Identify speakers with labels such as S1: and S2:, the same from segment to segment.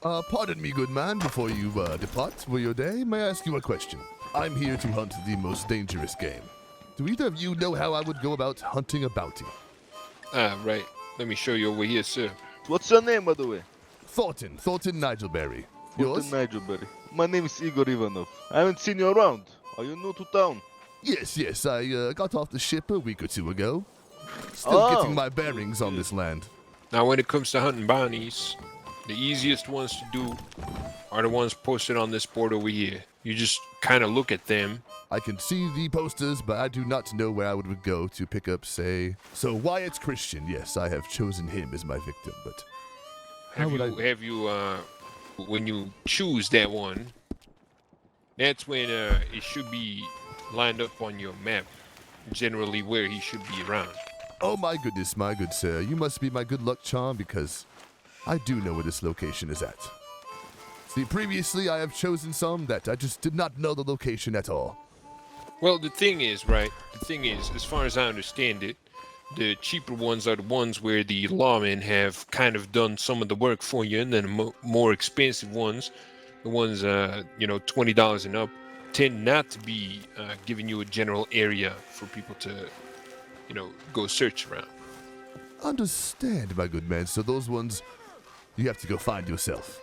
S1: Pardon me, good man, before you depart for your day, may I ask you a question? I'm here to hunt the most dangerous game. Do either of you know how I would go about hunting a bounty?
S2: Right. Let me show you over here, sir.
S3: What's your name, by the way?
S1: Thornton Nigelberry.
S3: Fulton
S1: Yours?
S3: Nigelberry. My name is Igor Ivanov. I haven't seen you around. Are you new to town?
S1: Yes, I got off the ship a week or two ago. Still getting my bearings on this land.
S2: Now, when it comes to hunting bounties, the easiest ones to do are the ones posted on this board over here. You just kind of look at them.
S1: I can see the posters, but I do not know where I would go to pick up, say... So Wyatt Christian, yes, I have chosen him as my victim, but...
S2: When you choose that one, that's when it should be lined up on your map, generally where he should be around.
S1: Oh my goodness, my good sir, you must be my good luck charm because I do know where this location is at. See, previously I have chosen some that I just did not know the location at all.
S2: Well, the thing is, as far as I understand it, the cheaper ones are the ones where the lawmen have kind of done some of the work for you, and then the more expensive ones, the ones, $20 and up, tend not to be giving you a general area for people to, go search around.
S1: Understand, my good man. So those ones, you have to go find yourself.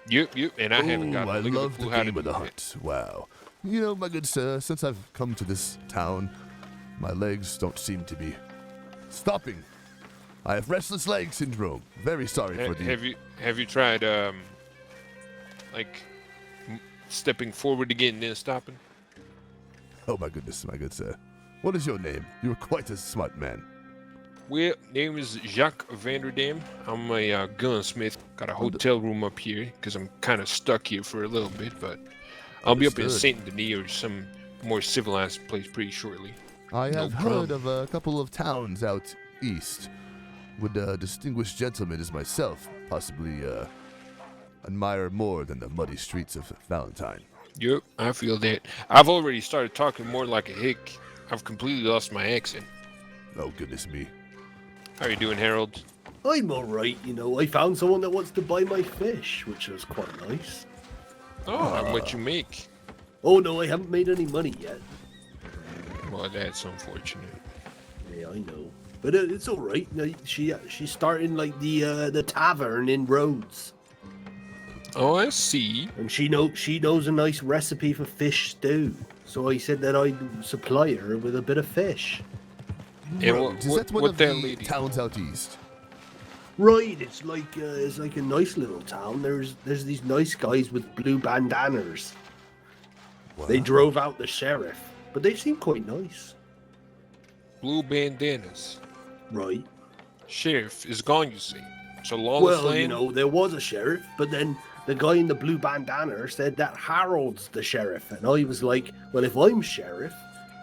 S2: Yep, and I haven't got
S1: I
S2: a lick
S1: love
S2: of a
S1: the
S2: clue how to
S1: game of
S2: do
S1: the
S2: that.
S1: hunt. Wow. You know, my good sir, since I've come to this town, my legs don't seem to be stopping. I have restless leg syndrome. Very sorry for the...
S2: Have you tried stepping forward again and then stopping?
S1: Oh my goodness, my good sir. What is your name? You're quite a smart man.
S2: Well, name is Jacques Vanderdam. I'm a gunsmith. Got a hotel room up here because I'm kind of stuck here for a little bit, but I'll be up in Saint Denis or some more civilized place pretty shortly.
S1: I have heard of a couple of towns out east. Would a distinguished gentleman as myself possibly admire more than the muddy streets of Valentine?
S2: Yep, I feel that. I've already started talking more like a hick. I've completely lost my accent.
S1: Oh, goodness me.
S2: How are you doing, Harold?
S4: I'm alright, I found someone that wants to buy my fish, which was quite nice.
S2: Oh, how much you make?
S4: Oh no, I haven't made any money yet.
S2: Well, that's unfortunate.
S4: Yeah, I know. But it's alright. She's starting like the tavern in Rhodes.
S2: Oh, I see.
S4: And she knows a nice recipe for fish stew. So I said that I'd supply her with a bit of fish.
S2: And
S1: Is that one of the towns out east?
S4: Right, it's like a nice little town. There's these nice guys with blue bandanas.
S1: Wow.
S4: They drove out the sheriff, but they seem quite nice.
S2: Blue bandanas.
S4: Right.
S2: Sheriff is gone, you say. So lawless
S4: Well,
S2: land?
S4: there was a sheriff, but then the guy in the blue bandana said that Harold's the sheriff, and I was like, well, if I'm sheriff,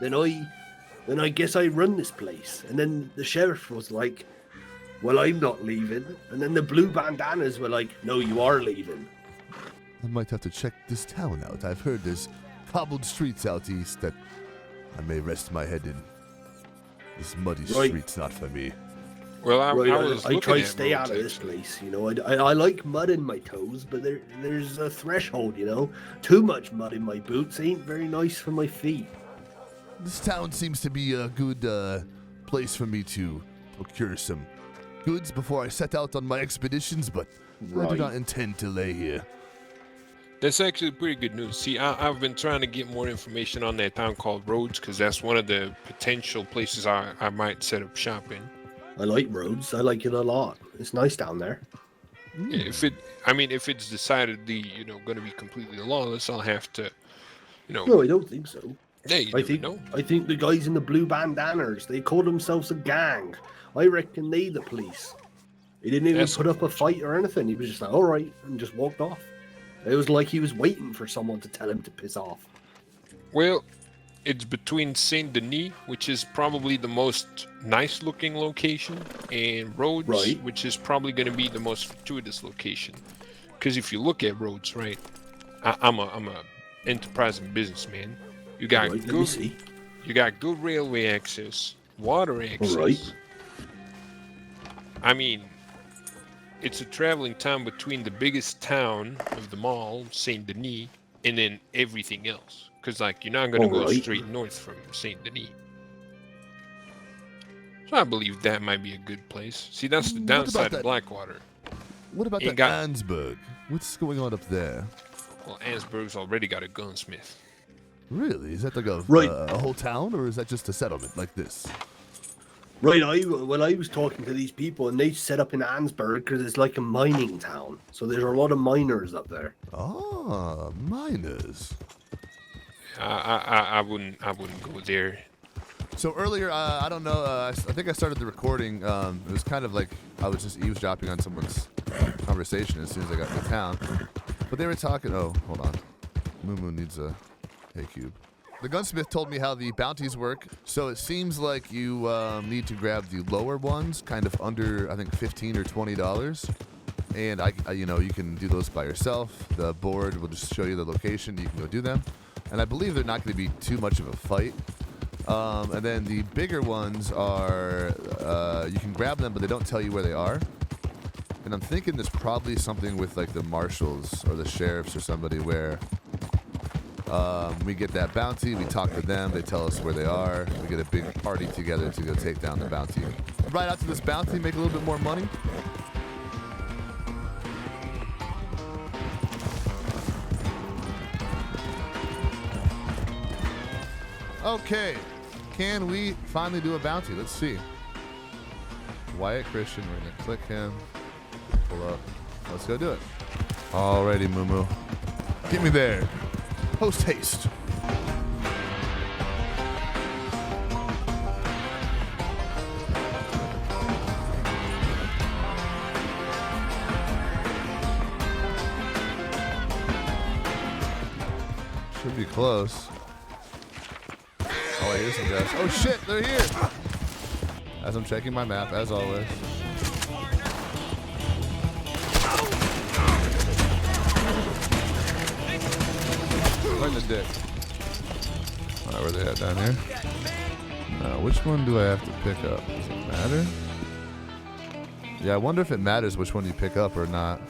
S4: then I guess I run this place. And then the sheriff was like, well, I'm not leaving. And then the blue bandanas were like, no, you are leaving.
S1: I might have to check this town out. I've heard there's cobbled streets out east that I may rest my head in. This muddy street's not for me.
S2: Well,
S4: I try to stay out of this place. I like mud in my toes, but there's a threshold. Too much mud in my boots ain't very nice for my feet.
S1: This town seems to be a good place for me to procure some goods before I set out on my expeditions, but I do not intend to lay here.
S2: That's actually pretty good news. See, I've been trying to get more information on that town called Rhodes because that's one of the potential places I might set up shop in.
S4: I like Rhodes. I like it a lot. It's nice down there.
S2: If it's decidedly, going to be completely lawless, I'll have to,
S4: No, I don't think so.
S2: Yeah,
S4: I think the guys in the blue bandanas, they call themselves a gang. I reckon they the police. He didn't even put up a fight or anything. He was just like, all right, and just walked off. It was like he was waiting for someone to tell him to piss off.
S2: Well, it's between Saint Denis, which is probably the most nice-looking location, and Rhodes, which is probably going to be the most fortuitous location. Because if you look at Rhodes, right, I'm a enterprising businessman. You got good railway access, water access.
S4: Right.
S2: I mean, it's a traveling town between the biggest town of them all, Saint Denis, and then everything else. Because like you're not gonna go
S4: Alright.
S2: straight north from Saint Denis. So I believe that might be a good place. See, that's the
S1: What about
S2: downside of
S1: that-
S2: Blackwater.
S1: What about
S2: Ain't
S1: that
S2: got-
S1: Ansburg? What's going on up there?
S2: Well, Ansburg's already got a gunsmith.
S1: Really? Is that like a,
S4: Right.
S1: a whole town, or is that just a settlement like this?
S4: Right, I was talking to these people, and they set up in Ansburg because it's like a mining town. So there's a lot of miners up there.
S1: Ah, miners.
S2: I wouldn't go there.
S1: So earlier, I don't know. I think I started the recording. It was kind of like I was just eavesdropping on someone's conversation as soon as I got to town. But they were talking. Oh, hold on. Moo needs a hay cube. The gunsmith told me how the bounties work. So it seems like you need to grab the lower ones, kind of under I think $15 or $20. And I you know, you can do those by yourself. The board will just show you the location. You can go do them. And I believe they're not going to be too much of a fight. And then the bigger ones are, you can grab them, but they don't tell you where they are. And I'm thinking there's probably something with like the marshals or the sheriffs or somebody where we get that bounty, we talk to them, they tell us where they are, we get a big party together to go take down the bounty. Right out to this bounty, make a little bit more money. Okay, can we finally do a bounty? Let's see. Wyatt Christian, we're gonna click him, pull up. Let's go do it. Alrighty, Moo. Get me there. Post haste. Should be close. Oh, here's some guys. Oh shit, they're here. As I'm checking my map, as always. Right in the dick. Alright, where they at down here? Now, which one do I have to pick up? Does it matter? Yeah, I wonder if it matters which one you pick up or not.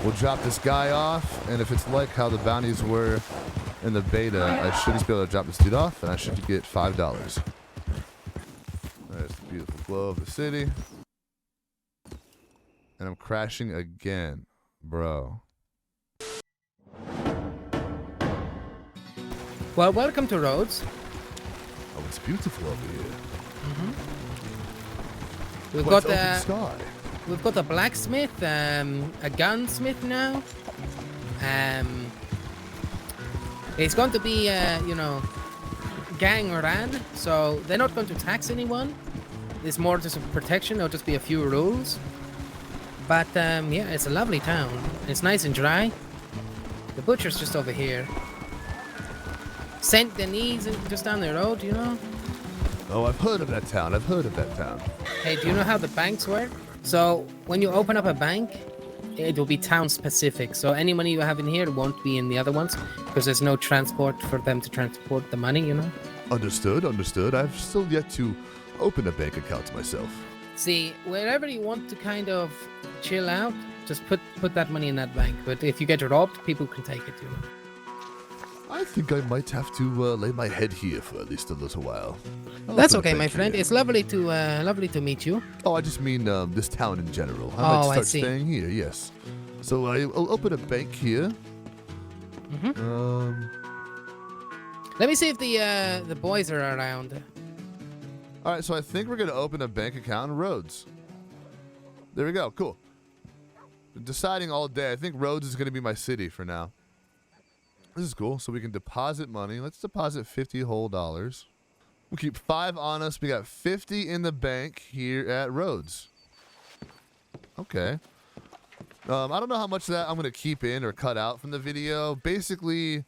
S1: We'll drop this guy off, and if it's like how the bounties were in the beta, I should just be able to drop this dude off, and I should get $5. There's the beautiful glow of the city. And I'm crashing again, bro.
S5: Well, welcome to Rhodes.
S1: Oh, it's beautiful over here.
S5: We've
S1: What's
S5: got
S1: open sky?
S5: we've got a blacksmith, a gunsmith now. It's going to be, you know, gang ran, so they're not going to tax anyone. It's more just a protection. There'll just be a few rules. But yeah, it's a lovely town. It's nice and dry. The butcher's just over here. Saint Denis is just down the road, you know.
S1: Oh, I've heard of that town.
S5: Hey, do you know how the banks work? So when you open up a bank, it will be town specific. So any money you have in here won't be in the other ones because there's no transport for them to transport the money, you know.
S1: Understood. I've still yet to open a bank account myself.
S5: See, wherever you want to kind of chill out, just put that money in that bank. But if you get robbed, people can take it, you know.
S1: I think I might have to lay my head here for at least a little while. I'll
S5: That's
S1: open a
S5: okay, my
S1: bank
S5: friend.
S1: here.
S5: It's lovely to meet you.
S1: Oh, I just mean this town in general. I
S5: Oh, I
S1: might start
S5: see.
S1: staying here, yes. So I'll open a bank here.
S5: Let me see if the boys are around.
S1: All right, so I think we're going to open a bank account in Rhodes. There we go. Cool. Been deciding all day. I think Rhodes is going to be my city for now. This is cool. So we can deposit money. Let's deposit $50 whole. We'll keep 5 on us. We got 50 in the bank here at Rhodes. Okay. I don't know how much of that I'm going to keep in or cut out from the video. Basically,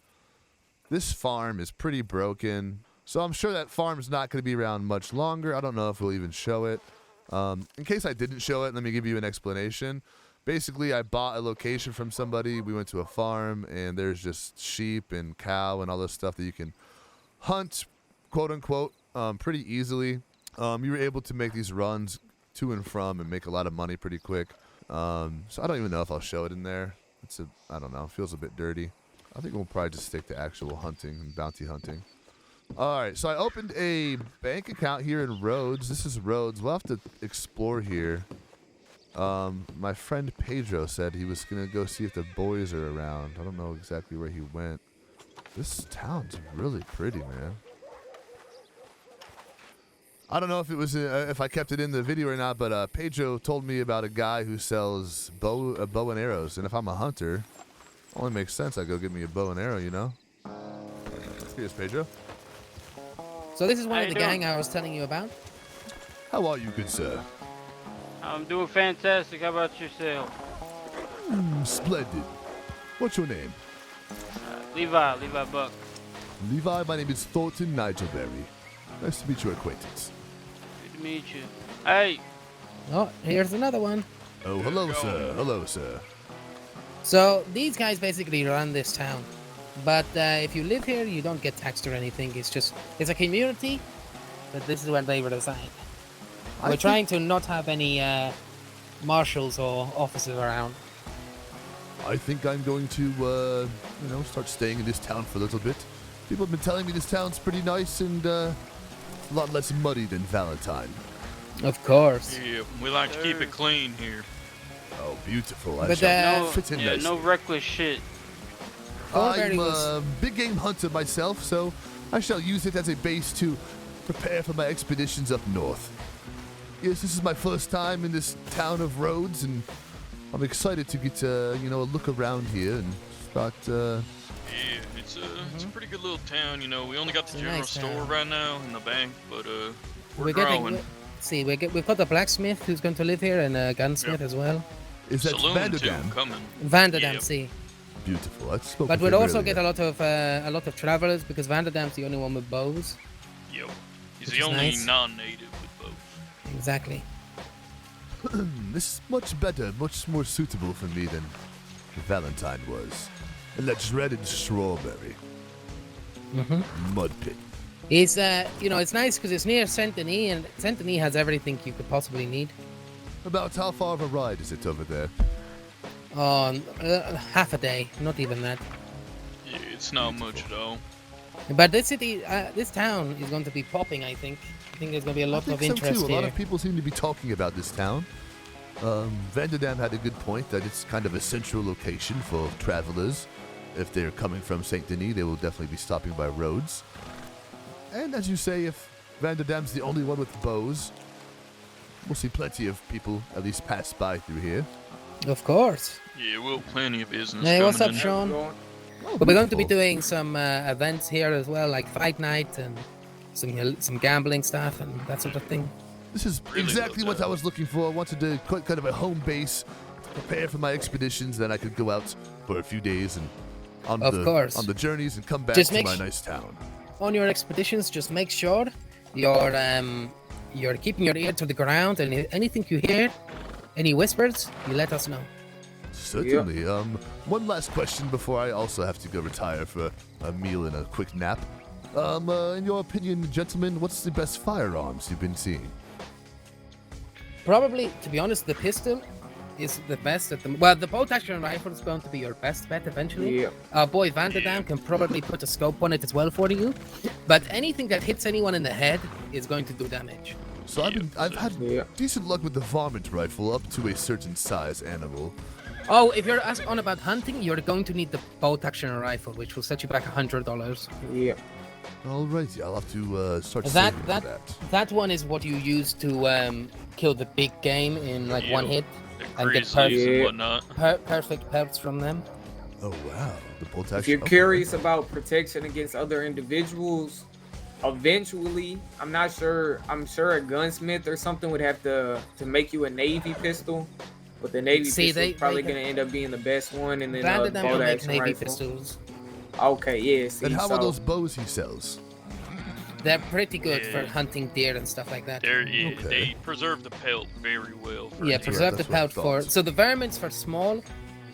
S1: this farm is pretty broken. So I'm sure that farm's not going to be around much longer. I don't know if we'll even show it. In case I didn't show it, let me give you an explanation. Basically, I bought a location from somebody. We went to a farm, and there's just sheep and cow and all this stuff that you can hunt, quote unquote, pretty easily. You were able to make these runs to and from and make a lot of money pretty quick. So I don't even know if I'll show it in there. I don't know. It feels a bit dirty. I think we'll probably just stick to actual hunting and bounty hunting. All right, so I opened a bank account here in Rhodes. This is Rhodes. We'll have to explore here. My friend Pedro said he was going to go see if the boys are around. I don't know exactly where he went. This town's really pretty, man. I don't know if it was if I kept it in the video or not, but Pedro told me about a guy who sells bow and arrows. And if I'm a hunter, it only makes sense I go get me a bow and arrow, you know? Here's Pedro.
S5: So this is one
S6: How
S5: of
S6: you
S5: the
S6: doing?
S5: gang I was telling you about.
S1: How are you, good sir?
S6: I'm doing fantastic. How about yourself?
S1: Splendid. What's your name?
S6: Levi Buck.
S1: Levi, my name is Thornton Nigelberry. Nice to meet your acquaintance.
S6: Good to meet you. Hey,
S5: Oh, here's another one.
S1: Oh, hello, sir. Hello, sir.
S5: So these guys basically run this town. But if you live here, you don't get taxed or anything. It's a community, but this is where they reside. We're trying to not have any marshals or officers around.
S1: I think I'm going to, start staying in this town for a little bit. People have been telling me this town's pretty nice and a lot less muddy than Valentine.
S5: Of course.
S7: Yeah, we like to keep it clean here.
S1: Oh, beautiful. I
S5: But,
S1: shall
S6: no,
S1: fit in
S6: yeah,
S1: nicely.
S6: no reckless shit.
S5: Thornberry
S1: I'm
S5: was-
S1: a big game hunter myself, so I shall use it as a base to prepare for my expeditions up north. Yes, this is my first time in this town of Rhodes, and I'm excited to get a look around here and start.
S7: Yeah, it's a pretty good little town. You know, we only got the
S5: It's a
S7: general
S5: nice
S7: store
S5: town.
S7: right now and the bank, but we're
S5: We're
S7: growing.
S5: we've got a blacksmith who's going to live here and a gunsmith
S7: Yep.
S5: as well.
S1: Is that
S7: Saloon too
S1: Vanderdam?
S7: coming.
S5: Vanderdam,
S7: Yep.
S5: see.
S1: Beautiful. I spoke
S5: But
S1: with
S5: we'll
S1: him
S5: also
S1: earlier.
S5: get a lot of travelers because Vanderdam's the only one with bows.
S7: Yep. He's
S5: Which
S7: the
S5: is
S7: only
S5: nice.
S7: non-native with bows.
S5: Exactly.
S1: This is much better, much more suitable for me than Valentine was. And that dreaded strawberry. Mud pit.
S5: It's it's nice because it's near Saint-Denis, and Saint-Denis has everything you could possibly need.
S1: About how far of a ride is it over there?
S5: Half a day, not even that.
S7: Yeah, it's not much at all.
S5: But this city, this town is going to be popping. I think there's going to be a lot
S1: I
S5: of
S1: think so
S5: interest
S1: too. A lot
S5: here.
S1: of people seem to be talking about this town. Vanderdam had a good point that it's kind of a central location for travelers. If they're coming from Saint Denis, they will definitely be stopping by Rhodes. And as you say, if Vanderdam's the only one with bows, we'll see plenty of people at least pass by through here.
S5: Of course.
S7: Yeah, we'll have plenty of business
S5: Hey,
S7: coming
S5: what's up,
S7: in.
S5: Sean?
S1: Oh,
S5: But we're going to be
S1: beautiful.
S5: doing some events here as well, like fight night and some gambling stuff and that sort of thing.
S1: This is
S7: Really
S1: exactly
S7: well
S1: what I was looking for. I wanted to quite kind of a home base, prepare for my expeditions, then I could go out for a few days and on
S5: Of
S1: the journeys and come back
S5: Just
S1: to
S5: make
S1: my
S5: s-
S1: nice town.
S5: On your expeditions, just make sure you're keeping your ear to the ground, and if anything you hear, any whispers, you let us know.
S1: Certainly. One last question before I also have to go retire for a meal and a quick nap. In your opinion, gentlemen, what's the best firearms you've been seeing?
S5: Probably, to be honest, the pistol is the best at the. Well, the bolt action rifle is going to be your best bet eventually.
S8: Yeah.
S5: Our boy Vanderdam can probably put a scope on it as well for you, but anything that hits anyone in the head is going to do damage.
S1: So I've had
S8: Yeah.
S1: decent luck with the varmint rifle up to a certain size animal.
S5: Oh, if you're on about hunting, you're going to need the bolt action rifle, which will set you back $100.
S8: Yeah.
S1: Alrighty, I'll have to start
S5: That
S1: saving for
S5: that
S1: that.
S5: that one is what you use to kill the big game in like one hit
S7: The
S5: and get
S7: grizzlies and
S8: Yeah.
S7: whatnot.
S5: perfect pelts from them.
S1: Oh wow, the bolt action.
S8: If you're
S1: okay.
S8: curious about protection against other individuals, eventually, I'm not sure. I'm sure a gunsmith or something would have to make you a navy pistol, but the navy
S5: See,
S8: pistol is
S5: they
S8: probably
S5: can-
S8: gonna end up being the best one, and then
S5: Vanderdam
S8: bolt
S5: will make
S8: action
S5: navy
S8: rifle.
S5: pistols.
S8: Okay, yeah. See,
S1: And how
S8: so,
S1: are those bows he sells?
S5: They're pretty good for
S7: Yeah.
S5: hunting deer and stuff like that.
S7: Yeah,
S1: Okay.
S7: they preserve the pelt very well. For
S5: Yeah,
S7: deer.
S5: preserve the
S1: that's what I
S5: pelt for.
S1: thought.
S5: So the varmints for small,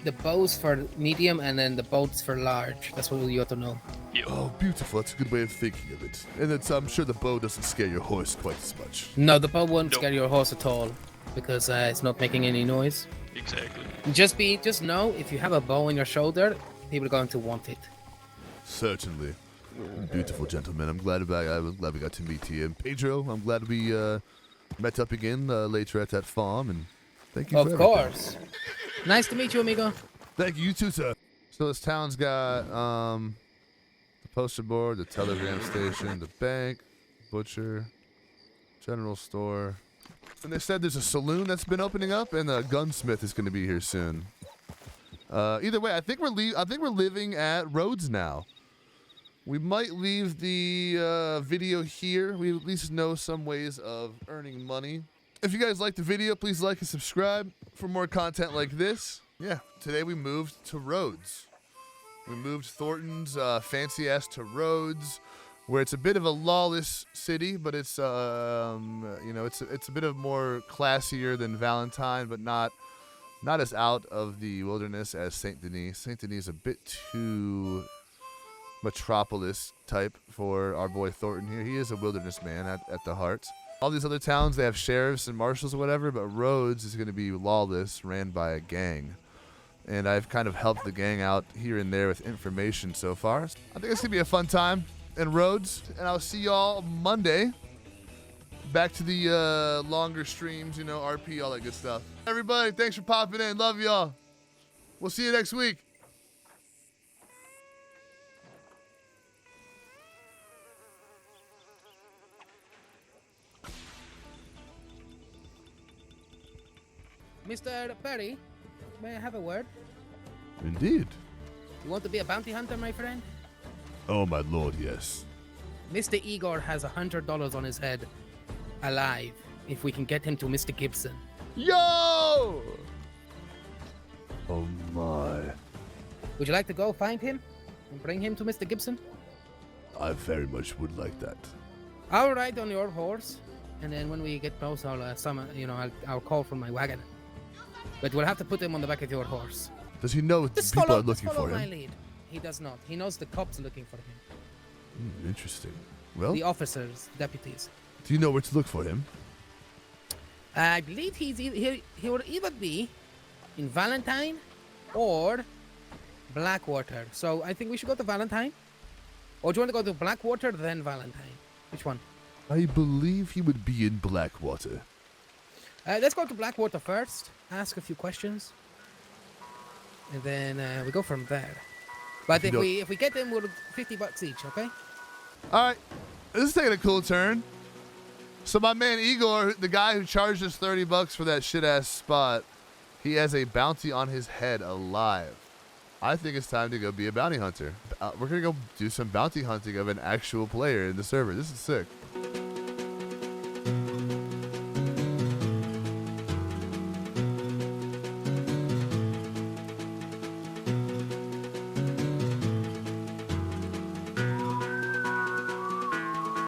S5: the bows for medium, and then the bolts for large. That's what you ought to know.
S7: Yeah.
S1: Oh, beautiful. That's a good way of thinking of it. And I'm sure the bow doesn't scare your horse quite as much.
S5: No, the bow won't
S7: Nope.
S5: scare your horse at all. because it's not making any noise.
S7: Exactly.
S5: Just know if you have a bow on your shoulder, people are going to want it.
S1: Certainly. Beautiful gentlemen. I'm glad we got to meet you. And Pedro, I'm glad we met up again later at that farm. And thank you for
S5: Of
S1: everything.
S5: course. Nice to meet you, amigo.
S1: Thank you, you too, sir. So this town's got the poster board, the telegram station, the bank, butcher, general store. And they said there's a saloon that's been opening up, and a gunsmith is going to be here soon. Either way, I think we're living at Rhodes now. We might leave the video here. We at least know some ways of earning money. If you guys liked the video, please like and subscribe for more content like this. Yeah, today we moved to Rhodes. We moved Thornton's fancy ass to Rhodes, where it's a bit of a lawless city, but it's it's a bit of more classier than Valentine, but not as out of the wilderness as Saint Denis. Saint Denis is a bit too metropolis type for our boy Thornton here. He is a wilderness man at the heart. All these other towns, they have sheriffs and marshals or whatever, but Rhodes is going to be lawless, ran by a gang. And I've kind of helped the gang out here and there with information so far. I think it's going to be a fun time in Rhodes, and I'll see y'all Monday. Back to the longer streams, RP, all that good stuff. Everybody, thanks for popping in. Love y'all. We'll see you next week.
S5: Mr. Perry, may I have a word?
S1: Indeed.
S5: You want to be a bounty hunter, my friend?
S1: Oh, my lord, yes.
S5: Mr. Igor has $100 on his head, alive, if we can get him to Mr. Gibson.
S1: Yo! Oh, my.
S5: Would you like to go find him and bring him to Mr. Gibson?
S1: I very much would like that.
S5: I'll ride on your horse, and then when we get close, I'll call from my wagon. But we'll have to put him on the back of your horse.
S1: Does he know
S5: Just
S1: people
S5: follow,
S1: are looking
S5: just follow
S1: for
S5: my
S1: him?
S5: lead. He does not. He knows the cops are looking for him.
S1: Interesting. Well,
S5: The officers, deputies.
S1: do you know where to look for him?
S5: I believe he will either be in Valentine or Blackwater. So I think we should go to Valentine. Or do you want to go to Blackwater then Valentine? Which one?
S1: I believe he would be in Blackwater.
S5: Let's go to Blackwater first. Ask a few questions, and then we go from there. But
S1: You
S5: if we get them, we'll $50 each. Okay?
S1: All right, this is taking a cool turn. So my man Igor, the guy who charged us $30 for that shit-ass spot, he has a bounty on his head alive. I think it's time to go be a bounty hunter. We're going to go do some bounty hunting of an actual player in the server. This is sick.